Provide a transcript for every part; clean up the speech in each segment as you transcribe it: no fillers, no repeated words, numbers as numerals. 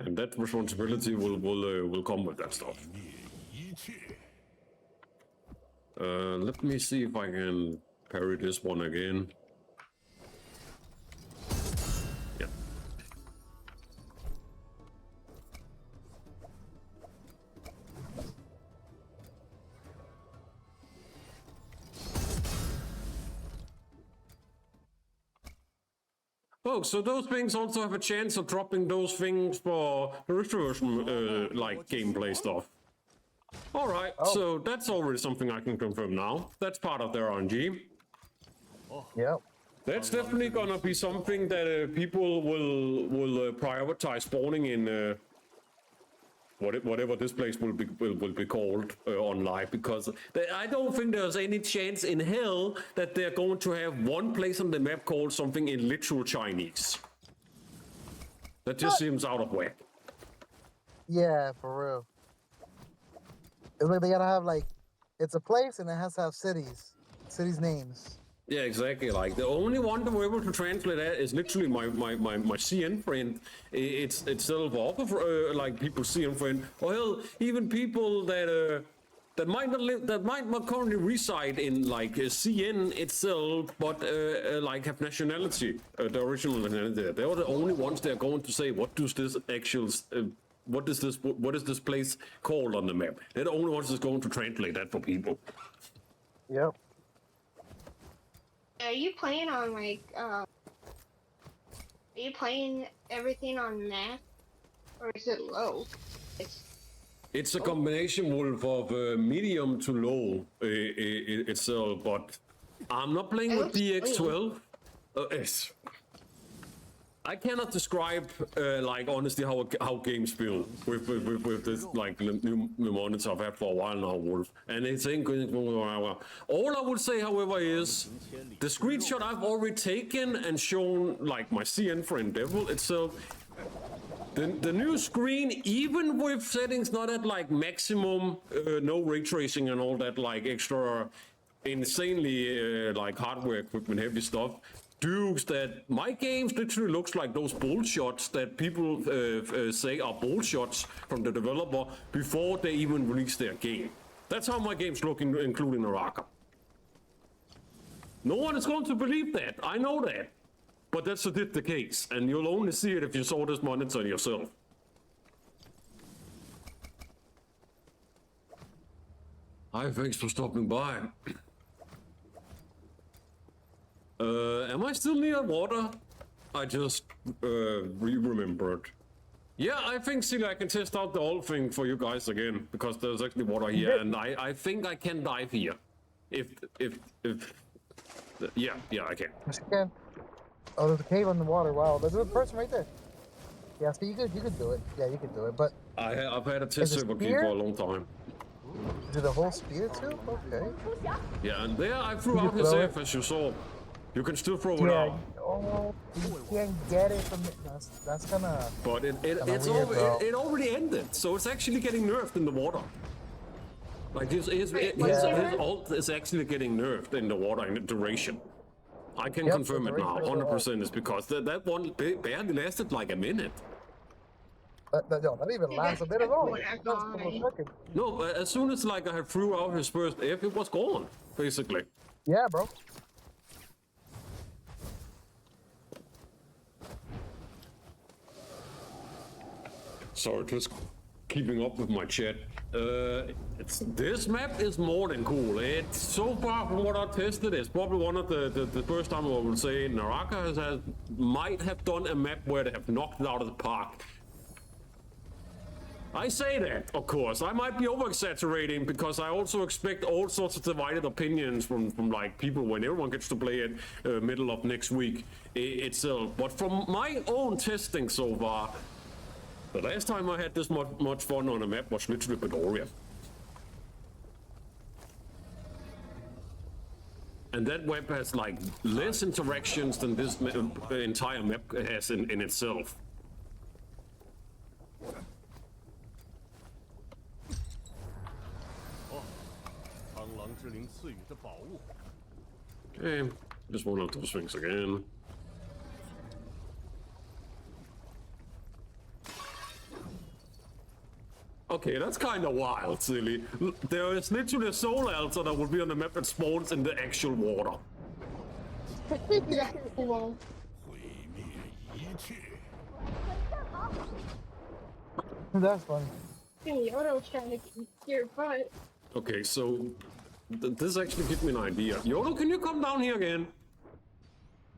and that responsibility will come with that stuff. Let me see if I can parry this one again. Yeah. Oh, so those things also have a chance of dropping those things for the restoration, like gameplay stuff. All right, so that's already something I can confirm now. That's part of their RNG. Yep. That's definitely gonna be something that people will prioritize spawning in whatever this place will be called on live, because I don't think there's any chance in hell that they're going to have one place on the map called something in literal Chinese. That just seems out of whack. Yeah, for real. It's like they gotta have like, it's a place and it has to have cities names. Yeah, exactly. Like the only one that we're able to translate that is literally my CN friend. It's itself off of like people's CN friend, or hell, even people that might not live, that might not currently reside in like CN itself, but like have nationality, the original nationality. They are the only ones that are going to say what does this actual what is this place called on the map. They're the only ones that's going to translate that for people. Yep. Are you playing on like are you playing everything on max, or is it low? It's a combination, Wolf, of medium to low itself, but I'm not playing with DX12. I cannot describe, like, honestly, how games feel with this, like, new monitor I've had for a while now, Wolf. And it's ain't good. All I would say, however, is the screenshot I've already taken and shown, like, my CN friend Devil itself. The new screen, even with settings not at, like, maximum, no ray tracing and all that, like, extra insanely, like, hardware equipment, heavy stuff, dukes that my games literally looks like those bull shots that people say are bull shots from the developer before they even release their game. That's how my games look, including Naraka. No one is going to believe that. I know that. But that's the case, and you'll only see it if you saw this monitor yourself. Hi, thanks for stopping by. Am I still near water? I just remembered. Yeah, I think, Silly, I can test out the whole thing for you guys again, because there's actually water here, and I think I can dive here. If yeah, I can. Yes, you can. Oh, there's a cave on the water. Wow, there's a person right there. Yeah, so you could do it. Yeah, you could do it, but I've had a test server key for a long time. Do the whole spear too? Okay. Yeah, and there I threw out his F, as you saw. You can still throw it out. Oh, you can't get it from the, that's gonna. But it already ended, so it's actually getting nerfed in the water. Like his ult is actually getting nerfed in the water in the duration. I can confirm it now, 100% is because that one barely lasted like a minute. That didn't even last a bit at all. No, as soon as like I threw out his first F, it was gone, basically. Yeah, bro. Sorry, just keeping up with my chat. This map is more than cool. It's so far from what I tested. It's probably one of the first time I would say Naraka might have done a map where they have knocked it out of the park. I say that, of course. I might be over-exaggerating because I also expect all sorts of divided opinions from like people when everyone gets to play it middle of next week itself. But from my own testing so far, the last time I had this much fun on a map was literally Bedoria. And that map has like less interactions than this entire map has in itself. Okay, just one of those things again. Okay, that's kind of wild, silly. There is literally a soul altar that will be on the map that spawns in the actual water. Yeah, well, That's funny. Yodo's trying to get your butt. Okay, so this actually gives me an idea. Yodo, can you come down here again?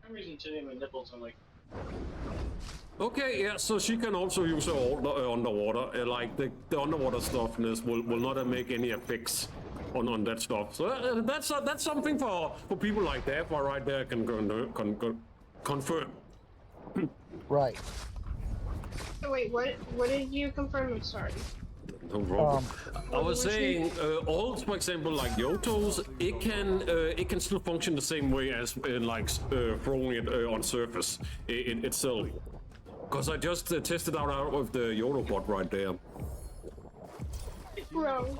For some reason today my nipples are like. Okay, yeah, so she can also use her underwater. Like the underwater stuffness will not make any effects on that stuff. So that's something for people like that. Right there can confirm. Right. So wait, what did you confirm? I'm sorry. No problem. I was saying, alts, for example, like Yoto's, it can still function the same way as like throwing it on surface itself. Because I just tested out of the Yoto bot right there. Bro,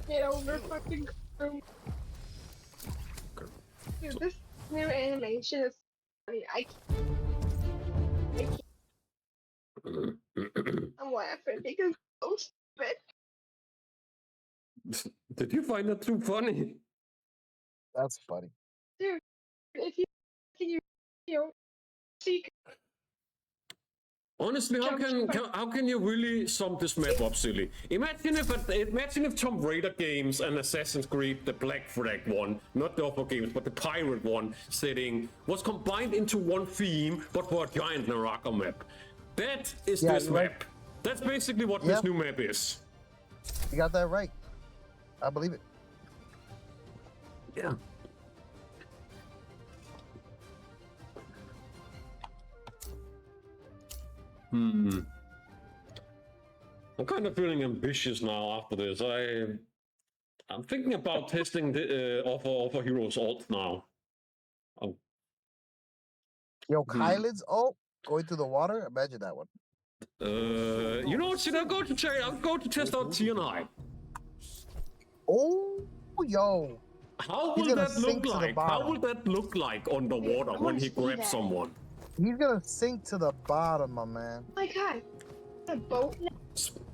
get over fucking room. Dude, this new animation is funny. I'm laughing because it's so stupid. Did you find that too funny? That's funny. Dude, if you know, see. Honestly, how can you really sum this map up, silly? Imagine if Tomb Raider games and Assassin's Creed, the Black Flag one, not the other games, but the pirate one setting, was combined into one theme, but for a giant Naraka map. That is this map. Right. That's basically what this new map is. You got that right. I believe it. Yeah. I'm kind of feeling ambitious now after this. I'm thinking about testing the Offer Heroes alt now. Yo, Kylan's going to the water. Imagine that one. You know what? Should I go to check? I'll go to test out TNI. Oh, yo. How will that look like? How will that look like on the water when he grabs someone? He's gonna sink to the bottom, my man. Oh my god, a boat.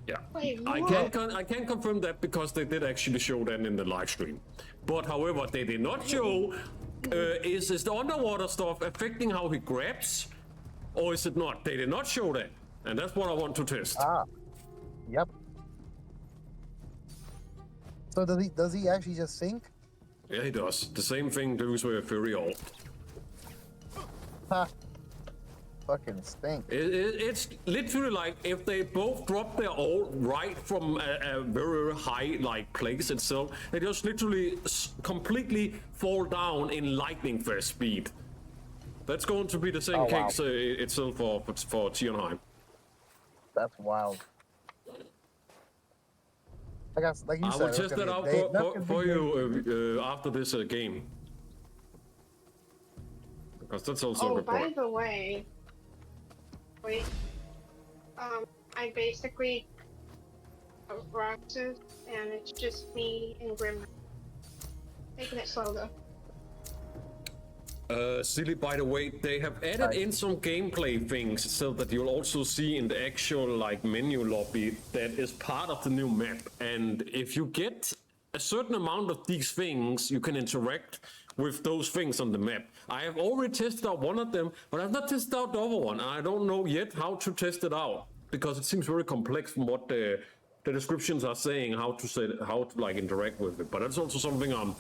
Yeah, Wait, I can't confirm that because they did actually show that in the live stream. But however, they did not show is the underwater stuff affecting how he grabs, or is it not? They did not show that, and that's what I want to test. Yep. So does he actually just sink? Yeah, he does. The same thing goes with Fury Alt. Ha. Fucking stink. It's literally like if they both drop their ult right from a very high like place itself, they just literally completely fall down in lightning fast speed. That's going to be the same case itself for Tierheim. That's wild. Like you said, I will test that out for you after this game. Because that's also a by the way, wait, I basically Roxas, and it's just me and Grim. Taking it slow though. Silly, by the way, they have added in some gameplay things so that you'll also see in the actual like menu lobby that is part of the new map. And if you get a certain amount of these things, you can interact with those things on the map. I have already tested out one of them, but I've not tested out the other one. I don't know yet how to test it out because it seems very complex from what the descriptions are saying, how to like interact with it. But that's also something I'm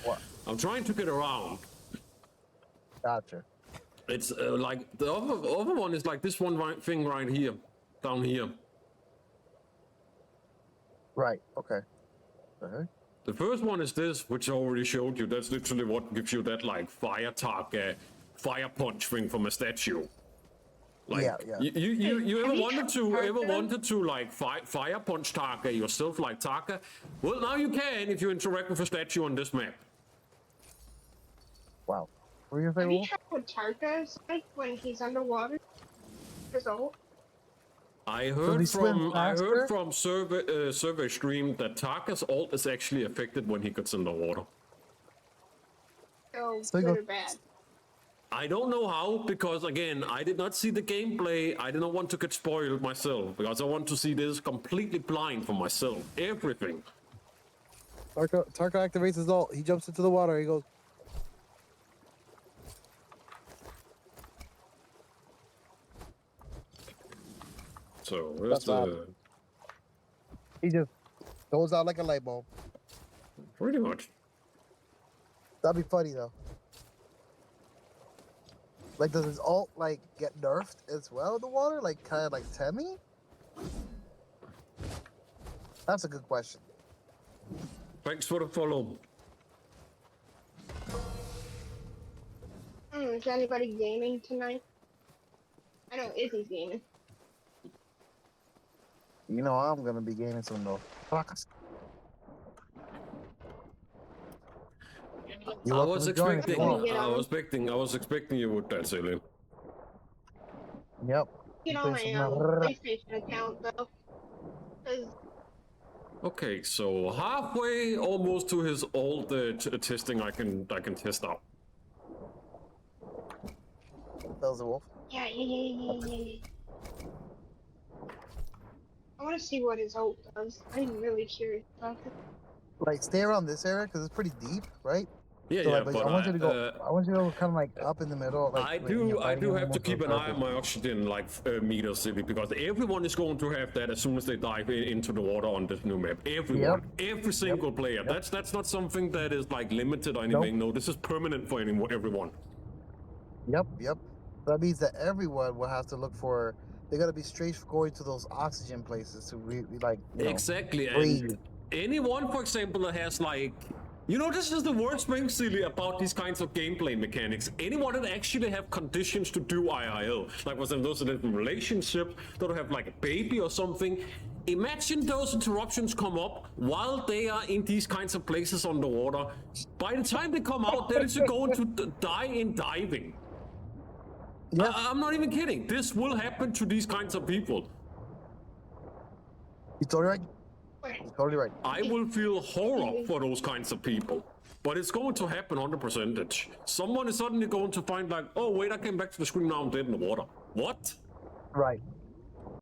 trying to get around. Gotcha. It's like the other one is like this one thing right here, down here. Right. Okay. The first one is this, which I already showed you. That's literally what gives you that like fire punch thing from a statue. Like, yeah. You ever wanted to like fire punch Taka yourself like Taka? Well, now you can if you interact with a statue on this map. Wow. What were you Have saying? you checked what Tarka is like when he's underwater? Result. I heard from survey stream that Taka's ult is actually affected when he gets in the water. So So good or bad? I don't know how, because again, I did not see the gameplay. I did not want to get spoiled myself, because I want to see this completely blind for myself. Everything. Tarka activates his ult. He jumps into the water. He goes. So, where's the... He just goes out like a light bulb. Pretty much. That'd be funny though. Like, does his ult like get nerfed as well in the water? Like, kind of like Temmie? That's a good question. Thanks for the follow. Is anybody gaming tonight? I know Izzy's gaming. You know I'm gonna be gaming some though. I was expecting you would that, Celine. Yep. Get on my PlayStation account though. 'Cause Okay, so halfway almost to his old testing, I can test out. That was a wolf. yeah. I want to see what his ult does. I'm really curious about it. Like, stay around this area because it's pretty deep, right? Yeah, So, yeah, like, but I want you to go. I want you to go kind of like up in the middle. Like, I when you're do fighting have to almost keep an eye on perfect. my oxygen like meter city, because everyone is going to have that as soon as they dive into the water on this new map. Everyone, every single player. That's not something that is like limited or anything. No, this is permanent for everyone. Yep. That means that everyone will have to look for. They gotta be straight for going to those oxygen places to really like. You know, Exactly, breathe. and anyone, for example, that has like, you know, this is the worst thing, silly, about these kinds of gameplay mechanics. Anyone that actually have conditions to do IRL, like for example, those that have a relationship, that have like a baby or something. Imagine those interruptions come up while they are in these kinds of places underwater. By the time they come out, they're just going to die in diving. Yeah. I'm not even kidding. This will happen to these kinds of people. You're totally right. You're totally right. I will feel horror for those kinds of people. But it's going to happen 100%. Someone is suddenly going to find like, oh wait, I came back to the screen now, I'm dead in the water. What? Right.